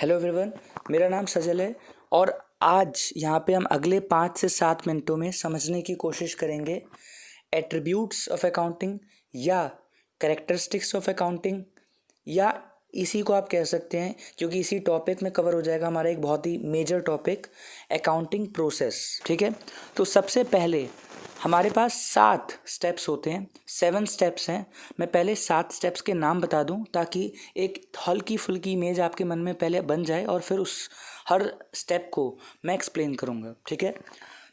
Hello everyone, मेरा नाम सजल है और आज यहाँ पे हम अगले 5 से 7 मिनटों में समझने की कोशिश करेंगे एट्रीब्यूट्स ऑफ अकाउंटिंग या कैरेक्टरिस्टिक्स ऑफ अकाउंटिंग, या इसी को आप कह सकते हैं क्योंकि इसी टॉपिक में कवर हो जाएगा हमारा एक बहुत ही मेजर टॉपिक अकाउंटिंग प्रोसेस। ठीक है, तो सबसे पहले हमारे पास 7 स्टेप्स होते हैं, 7 स्टेप्स हैं। मैं पहले 7 स्टेप्स के नाम बता दूं ताकि एक हल्की फुल्की इमेज आपके मन में पहले बन जाए और फिर उस हर स्टेप को मैं एक्सप्लेन करूंगा। ठीक है,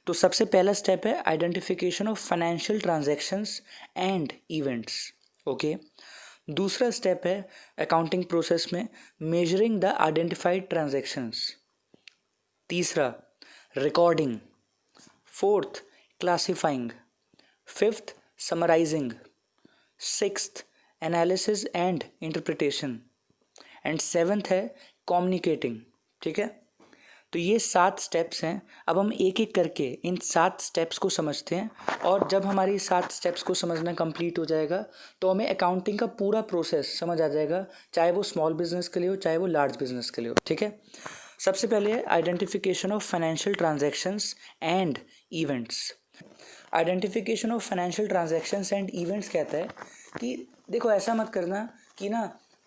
तो सबसे पहला स्टेप है identification of financial transactions and events. Okay, दूसरा स्टेप है अकाउंटिंग प्रोसेस में मेजरिंग द आइडेंटिफाइड ट्रांजैक्शंस। तीसरा recording. Fourth classifying, fifth summarizing, sixth analysis and interpretation and seventh है communicating। ठीक है, तो ये 7 स्टेप्स हैं। अब हम एक एक करके इन 7 स्टेप्स को समझते हैं और जब हमारी 7 स्टेप्स को समझना कंप्लीट हो जाएगा तो हमें अकाउंटिंग का पूरा प्रोसेस समझ आ जाएगा, चाहे वो स्मॉल बिजनेस के लिए हो चाहे वो लार्ज बिजनेस के लिए हो। ठीक है, सबसे पहले है identification of financial transactions and events. Identification of financial transactions and events कहता है कि देखो ऐसा मत करना कि ना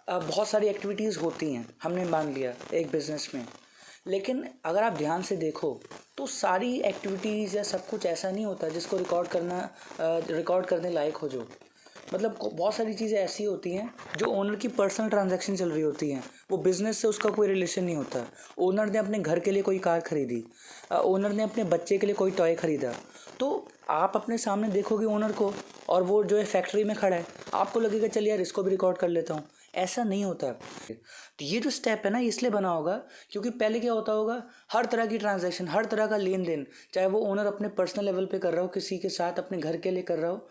बहुत सारी एक्टिविटीज़ होती हैं, हमने मान लिया एक बिज़नेस में, लेकिन अगर आप ध्यान से देखो तो सारी एक्टिविटीज़ या सब कुछ ऐसा नहीं होता जिसको रिकॉर्ड करने लायक हो। जो मतलब बहुत सारी चीज़ें ऐसी होती हैं जो ओनर की पर्सनल ट्रांजैक्शन चल रही होती हैं, वो बिज़नेस से उसका कोई रिलेशन नहीं होता। ओनर ने अपने घर के लिए कोई कार खरीदी, ओनर ने अपने बच्चे के लिए कोई टॉय खरीदा, तो आप अपने सामने देखोगे ओनर को और वो जो है फैक्ट्री में खड़ा है, आपको लगेगा चल यार इसको भी रिकॉर्ड कर लेता हूँ। ऐसा नहीं होता। तो ये जो स्टेप है ना इसलिए बना होगा क्योंकि पहले क्या होता होगा, हर तरह की ट्रांजैक्शन, हर तरह का लेन देन, चाहे वो ओनर अपने पर्सनल लेवल पे कर रहा हो, किसी के साथ अपने घर के लिए कर रहा हो,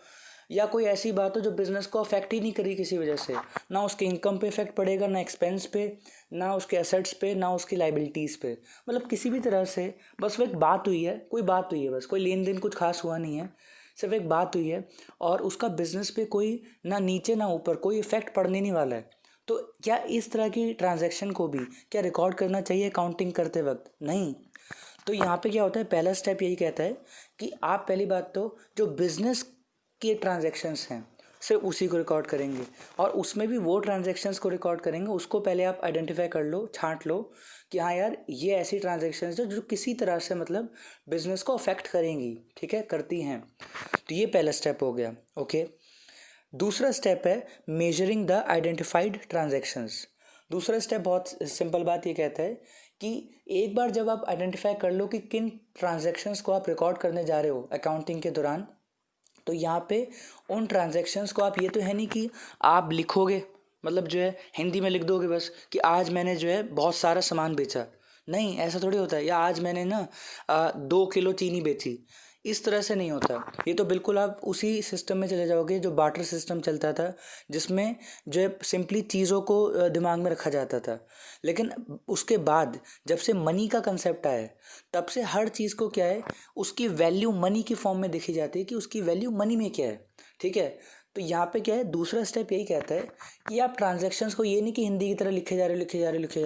या कोई ऐसी बात हो जो बिज़नेस को अफेक्ट ही नहीं करी किसी वजह से, ना उसके इनकम पे इफेक्ट पड़ेगा, ना एक्सपेंस पे, ना उसके एसेट्स पे, ना उसकी लाइबिलिटीज़ पे, मतलब किसी भी तरह से बस वो एक बात हुई है, कोई बात हुई है, बस कोई लेन देन कुछ खास हुआ नहीं है, सिर्फ एक बात हुई है और उसका बिज़नेस पे कोई ना नीचे ना ऊपर कोई इफेक्ट पड़ने नहीं वाला है। तो क्या इस तरह की ट्रांजैक्शन को भी क्या रिकॉर्ड करना चाहिए अकाउंटिंग करते वक्त? नहीं। तो यहाँ पे क्या होता है, पहला स्टेप यही कहता है कि आप पहली बात तो जो बिज़नेस के ट्रांजैक्शंस हैं सिर्फ उसी को रिकॉर्ड करेंगे और उसमें भी वो ट्रांजैक्शंस को रिकॉर्ड करेंगे, उसको पहले आप आइडेंटिफाई कर लो, छांट लो कि हाँ यार ये ऐसी ट्रांजैक्शंस है जो किसी तरह से मतलब बिज़नेस को अफेक्ट करेंगी। ठीक है, करती हैं। तो ये पहला स्टेप हो गया। ओके, दूसरा स्टेप है मेजरिंग द आइडेंटिफाइड ट्रांजैक्शंस। दूसरा स्टेप बहुत सिंपल बात ये कहता है कि एक बार जब आप आइडेंटिफाई कर लो कि किन ट्रांजैक्शंस को आप रिकॉर्ड करने जा रहे हो अकाउंटिंग के दौरान, तो यहाँ पे उन ट्रांजैक्शंस को आप, ये तो है नहीं कि आप लिखोगे, मतलब जो है हिंदी में लिख दोगे बस कि आज मैंने जो है बहुत सारा सामान बेचा। नहीं, ऐसा थोड़ी होता है, या आज मैंने ना 2 किलो चीनी बेची, इस तरह से नहीं होता। ये तो बिल्कुल आप उसी सिस्टम में चले जाओगे जो बार्टर सिस्टम चलता था, जिसमें जो है सिंपली चीज़ों को दिमाग में रखा जाता था। लेकिन उसके बाद जब से मनी का कंसेप्ट आया तब से हर चीज़ को क्या है, उसकी वैल्यू मनी की फॉर्म में देखी जाती है कि उसकी वैल्यू मनी में क्या है। ठीक है, तो यहाँ पे क्या है, दूसरा स्टेप यही कहता है कि आप ट्रांजैक्शंस को ये नहीं कि हिंदी की तरह लिखे जा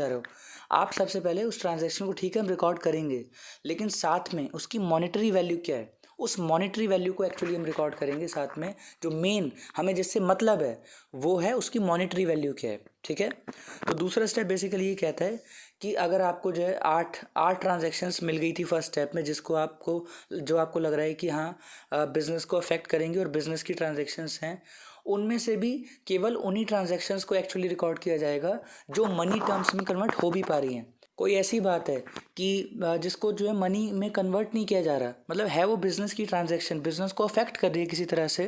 रहे हो, आप सबसे पहले उस ट्रांजैक्शन को ठीक है हम रिकॉर्ड करेंगे, लेकिन साथ में उसकी मॉनेटरी वैल्यू क्या है, उस मॉनेटरी वैल्यू को एक्चुअली हम रिकॉर्ड करेंगे साथ में। जो मेन हमें जिससे मतलब है वो है उसकी मॉनेटरी वैल्यू क्या है। ठीक है, तो दूसरा स्टेप बेसिकली ये कहता है कि अगर आपको जो है आठ ट्रांजैक्शंस मिल गई थी फर्स्ट स्टेप में, जो आपको लग रहा है कि हाँ बिज़नेस को अफेक्ट करेंगी और बिज़नेस की ट्रांजैक्शंस हैं, उनमें से भी केवल उन्हीं ट्रांजैक्शंस को एक्चुअली रिकॉर्ड किया जाएगा जो मनी टर्म्स में कन्वर्ट हो भी पा रही हैं। कोई ऐसी बात है कि जिसको जो है मनी में कन्वर्ट नहीं किया जा रहा, मतलब है वो बिज़नेस की ट्रांजैक्शन, बिज़नेस को अफेक्ट कर रही है किसी तरह से,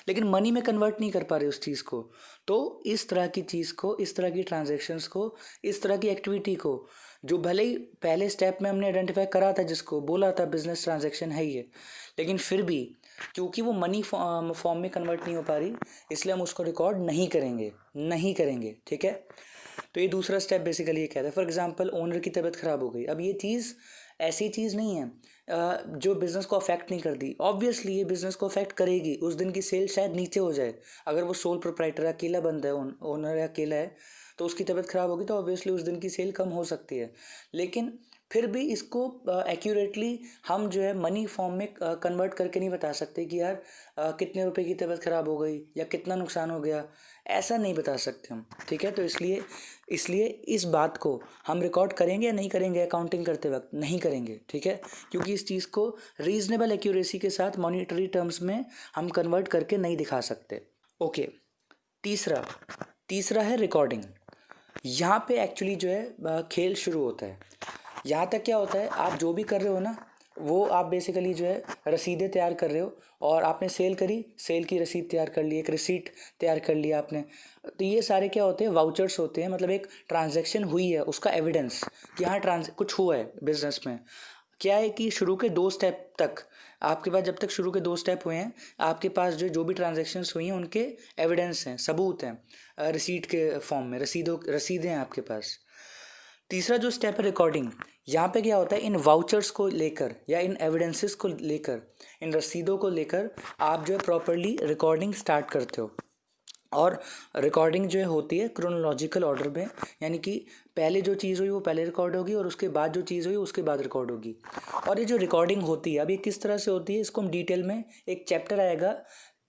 लेकिन मनी में कन्वर्ट नहीं कर पा रहे उस चीज़ को, तो इस तरह की चीज़ को, इस तरह की ट्रांजैक्शंस को, इस तरह की एक्टिविटी को, जो भले ही पहले स्टेप में हमने आइडेंटिफाई करा था, जिसको बोला था बिजनेस ट्रांजैक्शन है ये, लेकिन फिर भी क्योंकि वो मनी फॉर्म में कन्वर्ट नहीं हो पा रही, इसलिए हम उसको रिकॉर्ड नहीं करेंगे। ठीक है, तो ये दूसरा स्टेप बेसिकली ये कहता है। फॉर एग्जांपल ओनर की तबीयत ख़राब हो गई, अब ये चीज़ ऐसी चीज़ नहीं है जो बिज़नेस को अफेक्ट नहीं करती। ऑब्वियसली ये बिज़नेस को अफेक्ट करेगी, उस दिन की सेल शायद नीचे हो जाए। अगर वो सोल प्रोप्राइटर अकेला बंदा है, ओनर अकेला है, तो उसकी तबीयत ख़राब होगी तो ऑब्वियसली उस दिन की सेल कम हो सकती है। लेकिन फिर भी इसको एक्यूरेटली हम जो है मनी फॉर्म में कन्वर्ट करके नहीं बता सकते कि यार कितने रुपए की तबीयत ख़राब हो गई या कितना नुकसान हो गया, ऐसा नहीं बता सकते हम। ठीक है, तो इसलिए इसलिए इस बात को हम रिकॉर्ड करेंगे या नहीं करेंगे अकाउंटिंग करते वक्त? नहीं करेंगे। ठीक है, क्योंकि इस चीज़ को रीजनेबल एक्यूरेसी के साथ मॉनिटरी टर्म्स में हम कन्वर्ट करके नहीं दिखा सकते। ओके, तीसरा तीसरा है रिकॉर्डिंग। यहाँ पे एक्चुअली जो है खेल शुरू होता है। यहाँ तक क्या होता है, आप जो भी कर रहे हो ना, वो आप बेसिकली जो है रसीदें तैयार कर रहे हो, और आपने सेल करी, सेल की रसीद तैयार कर ली, एक रिसीट तैयार कर लिया आपने। तो ये सारे क्या होते हैं, वाउचर्स होते हैं, मतलब एक ट्रांजैक्शन हुई है उसका एविडेंस कि हाँ कुछ हुआ है बिजनेस में। क्या है कि शुरू के 2 स्टेप तक आपके पास, जब तक शुरू के 2 स्टेप हुए हैं, आपके पास जो भी ट्रांजैक्शंस हुई हैं उनके एविडेंस हैं, सबूत हैं, रिसीट के फॉर्म में, रसीदें हैं आपके पास। तीसरा जो स्टेप है रिकॉर्डिंग, यहाँ पे क्या होता है, इन वाउचर्स को लेकर या इन एविडेंसेस को लेकर, इन रसीदों को लेकर आप जो है प्रॉपरली रिकॉर्डिंग स्टार्ट करते हो। और रिकॉर्डिंग जो है होती है क्रोनोलॉजिकल ऑर्डर में, यानी कि पहले जो चीज़ हुई वो पहले रिकॉर्ड होगी और उसके बाद जो चीज़ हुई उसके बाद रिकॉर्ड होगी। और ये जो रिकॉर्डिंग होती है, अब ये किस तरह से होती है, इसको हम डिटेल में, एक चैप्टर आएगा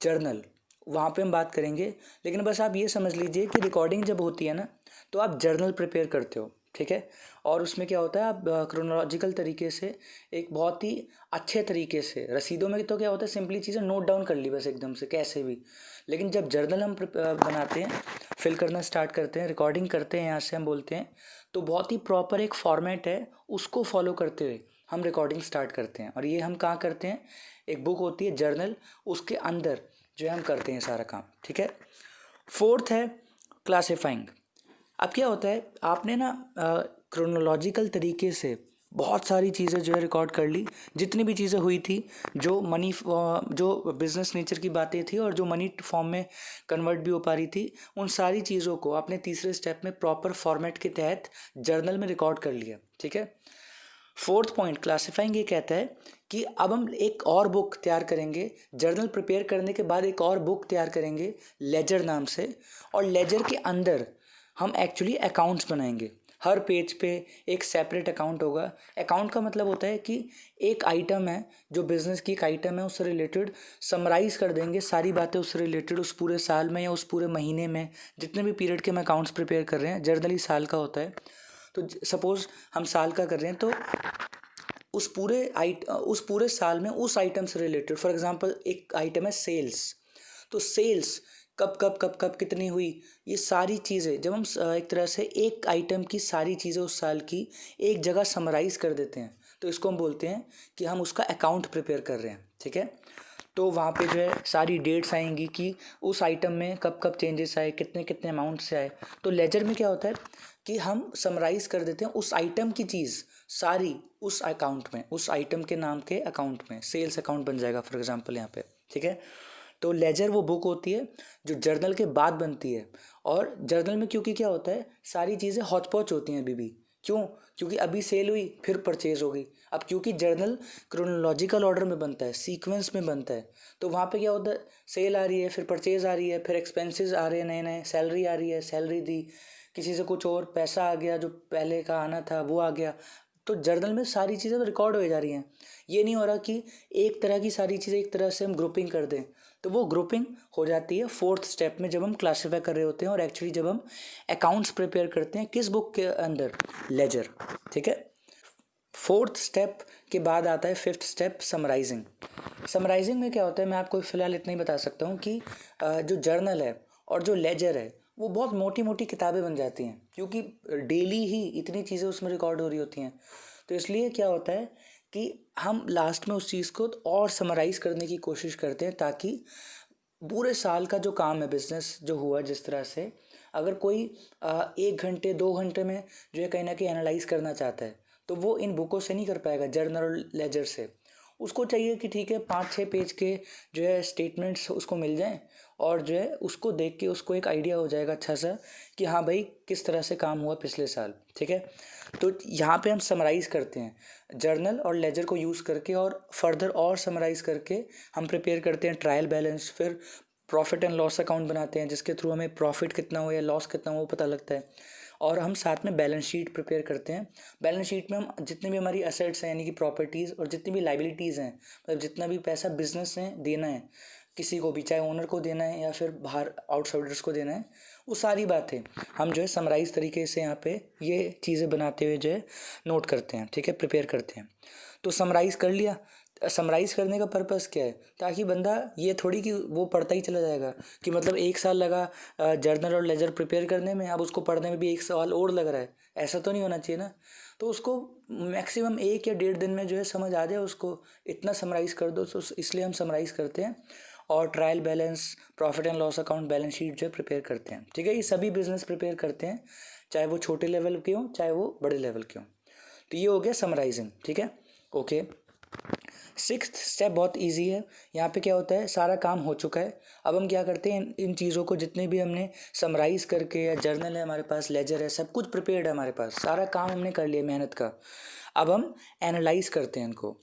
जर्नल, वहाँ पे हम बात करेंगे। लेकिन बस आप ये समझ लीजिए कि रिकॉर्डिंग जब होती है ना, तो आप जर्नल प्रिपेयर करते हो। ठीक है, और उसमें क्या होता है, आप क्रोनोलॉजिकल तरीके से, एक बहुत ही अच्छे तरीके से, रसीदों में तो क्या होता है, सिंपली चीज़ें नोट डाउन कर ली बस एकदम से कैसे भी। लेकिन जब जर्नल हम बनाते हैं, फिल करना स्टार्ट करते हैं, रिकॉर्डिंग करते हैं, यहाँ से हम बोलते हैं, तो बहुत ही प्रॉपर एक फॉर्मेट है, उसको फॉलो करते हुए हम रिकॉर्डिंग स्टार्ट करते हैं। और ये हम कहाँ करते हैं, एक बुक होती है जर्नल, उसके अंदर जो है हम करते हैं सारा काम। ठीक है, फोर्थ है क्लासिफाइंग। अब क्या होता है, आपने ना क्रोनोलॉजिकल तरीके से बहुत सारी चीज़ें जो है रिकॉर्ड कर ली, जितनी भी चीज़ें हुई थी, जो बिज़नेस नेचर की बातें थी और जो मनी फॉर्म में कन्वर्ट भी हो पा रही थी, उन सारी चीज़ों को आपने तीसरे स्टेप में प्रॉपर फॉर्मेट के तहत जर्नल में रिकॉर्ड कर लिया। ठीक है, फोर्थ पॉइंट क्लासिफाइंग ये कहता है कि अब हम एक और बुक तैयार करेंगे, जर्नल प्रिपेयर करने के बाद एक और बुक तैयार करेंगे लेजर नाम से, और लेजर के अंदर हम एक्चुअली अकाउंट्स बनाएंगे। हर पेज पे एक सेपरेट अकाउंट होगा। अकाउंट का मतलब होता है कि एक आइटम है, जो बिज़नेस की एक आइटम है, उससे रिलेटेड समराइज़ कर देंगे सारी बातें, उससे रिलेटेड उस पूरे साल में या उस पूरे महीने में, जितने भी पीरियड के हम अकाउंट्स प्रिपेयर कर रहे हैं, जर्नली साल का होता है। तो सपोज़ हम साल का कर रहे हैं, तो उस पूरे साल में उस आइटम से रिलेटेड, फॉर एग्जांपल एक आइटम है सेल्स, तो सेल्स कब कब कब कब कितनी हुई, ये सारी चीज़ें जब हम एक तरह से एक आइटम की सारी चीज़ें उस साल की एक जगह समराइज़ कर देते हैं, तो इसको हम बोलते हैं कि हम उसका अकाउंट प्रिपेयर कर रहे हैं। ठीक है, तो वहाँ पे जो है सारी डेट्स आएंगी कि उस आइटम में कब कब चेंजेस आए, कितने कितने अमाउंट से आए। तो लेजर में क्या होता है कि हम समराइज़ कर देते हैं उस आइटम की चीज़ सारी उस अकाउंट में, उस आइटम के नाम के अकाउंट में, सेल्स अकाउंट बन जाएगा फॉर एग्जांपल यहाँ पे। ठीक है, तो लेजर वो बुक होती है जो जर्नल के बाद बनती है। और जर्नल में क्योंकि क्या होता है, सारी चीज़ें हौच पौच होती हैं अभी भी। क्यों? क्योंकि अभी सेल हुई फिर परचेज हो गई। अब क्योंकि जर्नल क्रोनोलॉजिकल ऑर्डर में बनता है, सीक्वेंस में बनता है, तो वहाँ पे क्या होता है, सेल आ रही है, फिर परचेज आ रही है, फिर एक्सपेंसेस आ रहे हैं नए नए, सैलरी आ रही है, सैलरी दी, किसी से कुछ और पैसा आ गया जो पहले का आना था वो आ गया। तो जर्नल में सारी चीज़ें रिकॉर्ड हो जा रही हैं। ये नहीं हो रहा कि एक तरह की सारी चीज़ें एक तरह से हम ग्रुपिंग कर दें, तो वो ग्रुपिंग हो जाती है फोर्थ स्टेप में, जब हम क्लासीफाई कर रहे होते हैं और एक्चुअली जब हम अकाउंट्स प्रिपेयर करते हैं किस बुक के अंदर, लेजर। ठीक है, फोर्थ स्टेप के बाद आता है फिफ्थ स्टेप, समराइजिंग। समराइजिंग में क्या होता है, मैं आपको फ़िलहाल इतना ही बता सकता हूँ कि जो जर्नल है और जो लेजर है वो बहुत मोटी मोटी किताबें बन जाती हैं, क्योंकि डेली ही इतनी चीज़ें उसमें रिकॉर्ड हो रही होती हैं। तो इसलिए क्या होता है कि हम लास्ट में उस चीज़ को और समराइज़ करने की कोशिश करते हैं, ताकि पूरे साल का जो काम है, बिजनेस जो हुआ जिस तरह से, अगर कोई 1 घंटे 2 घंटे में जो है कहीं ना कहीं एनालाइज करना चाहता है, तो वो इन बुकों से नहीं कर पाएगा, जर्नल और लेजर से। उसको चाहिए कि ठीक है 5-6 पेज के जो है स्टेटमेंट्स उसको मिल जाएं, और जो है उसको देख के उसको एक आइडिया हो जाएगा अच्छा सा कि हाँ भाई किस तरह से काम हुआ पिछले साल। ठीक है, तो यहाँ पे हम समराइज़ करते हैं जर्नल और लेजर को यूज़ करके, और फर्दर और समराइज़ करके हम प्रिपेयर करते हैं ट्रायल बैलेंस, फिर प्रॉफिट एंड लॉस अकाउंट बनाते हैं जिसके थ्रू हमें प्रॉफिट कितना हुआ या लॉस कितना हुआ वो पता लगता है। और हम साथ में बैलेंस शीट प्रिपेयर करते हैं। बैलेंस शीट में हम जितने भी हमारी असेट्स हैं यानी कि प्रॉपर्टीज़, और जितनी भी लाइबिलिटीज़ हैं, मतलब जितना भी पैसा बिजनेस में देना है किसी को भी, चाहे ओनर को देना है या फिर बाहर आउटसाइडर्स को देना है, वो सारी बातें हम जो है समराइज तरीके से यहाँ पे ये चीज़ें बनाते हुए जो है नोट करते हैं। ठीक है, प्रिपेयर करते हैं। तो समराइज़ कर लिया। समराइज़ करने का पर्पस क्या है, ताकि बंदा ये थोड़ी कि वो पढ़ता ही चला जाएगा कि मतलब 1 साल लगा जर्नल और लेजर प्रिपेयर करने में, अब उसको पढ़ने में भी 1 साल और लग रहा है, ऐसा तो नहीं होना चाहिए ना। तो उसको मैक्सिमम 1 या 1.5 दिन में जो है समझ आ जाए, उसको इतना समराइज़ कर दो। तो इसलिए हम समराइज़ करते हैं और trial balance, profit and loss account, balance sheet जो है प्रिपेयर करते हैं। ठीक है, ये सभी बिजनेस प्रिपेयर करते हैं, चाहे वो छोटे लेवल के हों चाहे वो बड़े लेवल के हों। तो ये हो गया समराइजिंग। ठीक है, ओके। 6th स्टेप बहुत इजी है। यहाँ पे क्या होता है, सारा काम हो चुका है, अब हम क्या करते हैं इन चीज़ों को जितने भी हमने समराइज़ करके, या जर्नल है हमारे पास, लेजर है, सब कुछ प्रिपेयर्ड है हमारे पास, सारा काम हमने कर लिया मेहनत का। अब हम एनालाइज करते हैं इनको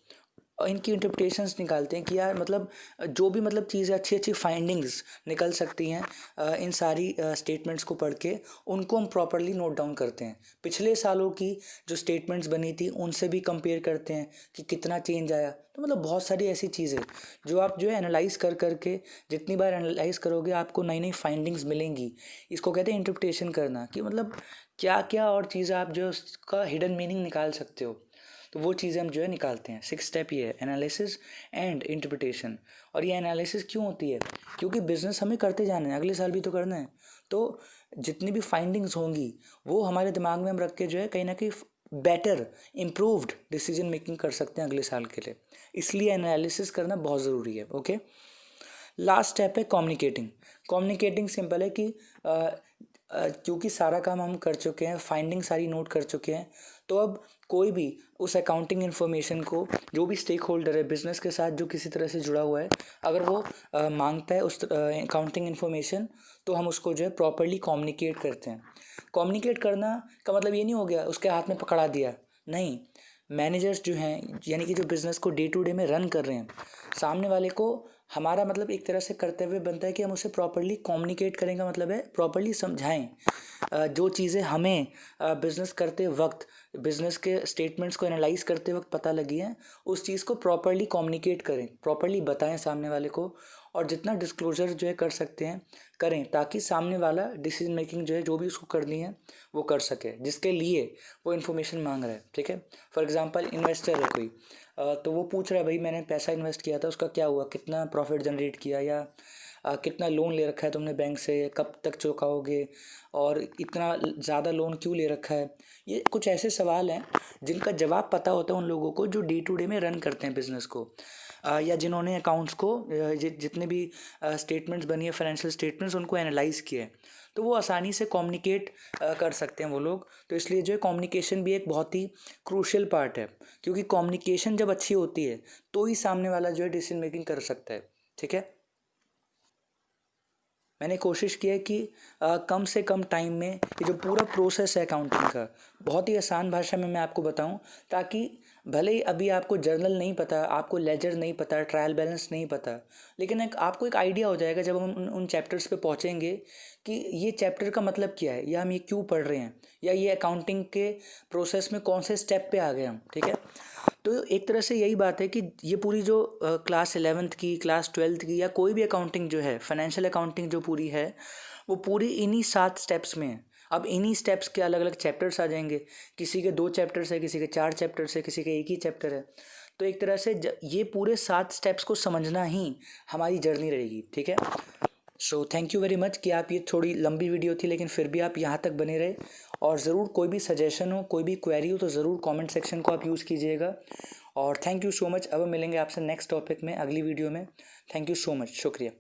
और इनकी इंटरप्रिटेशंस निकालते हैं कि यार मतलब जो भी मतलब चीज़ें अच्छी अच्छी फाइंडिंग्स निकल सकती हैं इन सारी स्टेटमेंट्स को पढ़ के, उनको हम प्रॉपरली नोट डाउन करते हैं। पिछले सालों की जो स्टेटमेंट्स बनी थी उनसे भी कंपेयर करते हैं कि कितना चेंज आया। तो मतलब बहुत सारी ऐसी चीज़ें जो आप जो है एनालाइज कर करके, जितनी बार एनालाइज करोगे आपको नई नई फाइंडिंग्स मिलेंगी। इसको कहते हैं इंटरप्रिटेशन करना, कि मतलब क्या क्या और चीज़ें आप जो है उसका हिडन मीनिंग निकाल सकते हो। तो वो चीज़ें हम जो है निकालते हैं। 6th स्टेप ये है, एनालिसिस एंड इंटरप्रिटेशन। और ये एनालिसिस क्यों होती है, क्योंकि बिजनेस हमें करते जाना है, अगले साल भी तो करना है। तो जितनी भी फाइंडिंग्स होंगी वो हमारे दिमाग में हम रख के जो है कहीं ना कहीं बेटर इम्प्रूव्ड डिसीजन मेकिंग कर सकते हैं अगले साल के लिए। इसलिए एनालिसिस करना बहुत ज़रूरी है। ओके, लास्ट स्टेप है कम्युनिकेटिंग। कम्युनिकेटिंग सिंपल है कि क्योंकि सारा काम हम कर चुके हैं, फाइंडिंग सारी नोट कर चुके हैं, तो अब कोई भी उस अकाउंटिंग इन्फॉर्मेशन को, जो भी स्टेक होल्डर है बिजनेस के साथ जो किसी तरह से जुड़ा हुआ है, अगर वो मांगता है उस अकाउंटिंग इन्फॉर्मेशन, तो हम उसको जो है प्रॉपरली कम्युनिकेट करते हैं। कम्युनिकेट करना का मतलब ये नहीं हो गया उसके हाथ में पकड़ा दिया, नहीं। मैनेजर्स जो हैं यानी कि जो बिज़नेस को डे टू डे में रन कर रहे हैं, सामने वाले को हमारा मतलब एक तरह से कर्तव्य बनता है कि हम उसे प्रॉपरली कम्युनिकेट करेंगे, मतलब है प्रॉपरली समझाएं। जो चीज़ें हमें बिज़नेस करते वक्त, बिज़नेस के स्टेटमेंट्स को एनालाइज करते वक्त पता लगी हैं, उस चीज़ को प्रॉपरली कम्युनिकेट करें, प्रॉपरली बताएं सामने वाले को, और जितना डिस्क्लोजर जो है कर सकते हैं करें, ताकि सामने वाला डिसीजन मेकिंग जो है जो भी उसको करनी है वो कर सके जिसके लिए वो इन्फॉर्मेशन मांग रहा है। ठीक है, फॉर एग्जांपल इन्वेस्टर है कोई, तो वो पूछ रहा है भाई मैंने पैसा इन्वेस्ट किया था उसका क्या हुआ, कितना प्रॉफिट जनरेट किया, या कितना लोन ले रखा है तुमने बैंक से, कब तक चुकाओगे, और इतना ज़्यादा लोन क्यों ले रखा है। ये कुछ ऐसे सवाल हैं जिनका जवाब पता होता है उन लोगों को जो डे टू डे में रन करते हैं बिज़नेस को, या जिन्होंने अकाउंट्स को जितने भी स्टेटमेंट्स बनी है, फाइनेंशियल स्टेटमेंट्स, उनको एनालाइज किया है, तो वो आसानी से कम्युनिकेट कर सकते हैं वो लोग। तो इसलिए जो है कम्युनिकेशन भी एक बहुत ही क्रूशियल पार्ट है, क्योंकि कम्युनिकेशन जब अच्छी होती है तो ही सामने वाला जो है डिसीजन मेकिंग कर सकता है। ठीक है, मैंने कोशिश की है कि कम से कम टाइम में ये जो पूरा प्रोसेस है अकाउंटिंग का, बहुत ही आसान भाषा में मैं आपको बताऊं, ताकि भले ही अभी आपको जर्नल नहीं पता, आपको लेजर नहीं पता, ट्रायल बैलेंस नहीं पता, लेकिन आपको एक आइडिया हो जाएगा जब हम उन चैप्टर्स पे पहुंचेंगे कि ये चैप्टर का मतलब क्या है, या हम ये क्यों पढ़ रहे हैं, या ये अकाउंटिंग के प्रोसेस में कौन से स्टेप पे आ गए हम। ठीक है, तो एक तरह से यही बात है कि ये पूरी जो क्लास 11th की, क्लास 12th की, या कोई भी अकाउंटिंग जो है, फाइनेंशियल अकाउंटिंग जो पूरी है, वो पूरी इन्हीं 7 स्टेप्स में है। अब इन्हीं स्टेप्स के अलग अलग चैप्टर्स आ जाएंगे, किसी के 2 चैप्टर्स है, किसी के 4 चैप्टर्स है, किसी के 1 ही चैप्टर है। तो एक तरह से ये पूरे 7 स्टेप्स को समझना ही हमारी जर्नी रहेगी। ठीक है, so thank you very much कि आप, ये थोड़ी लंबी वीडियो थी लेकिन फिर भी आप यहाँ तक बने रहे। और ज़रूर कोई भी सजेशन हो, कोई भी क्वेरी हो, तो ज़रूर कमेंट सेक्शन को आप यूज़ कीजिएगा। और थैंक यू सो मच। अब मिलेंगे आपसे नेक्स्ट टॉपिक में अगली वीडियो में। थैंक यू सो मच, शुक्रिया।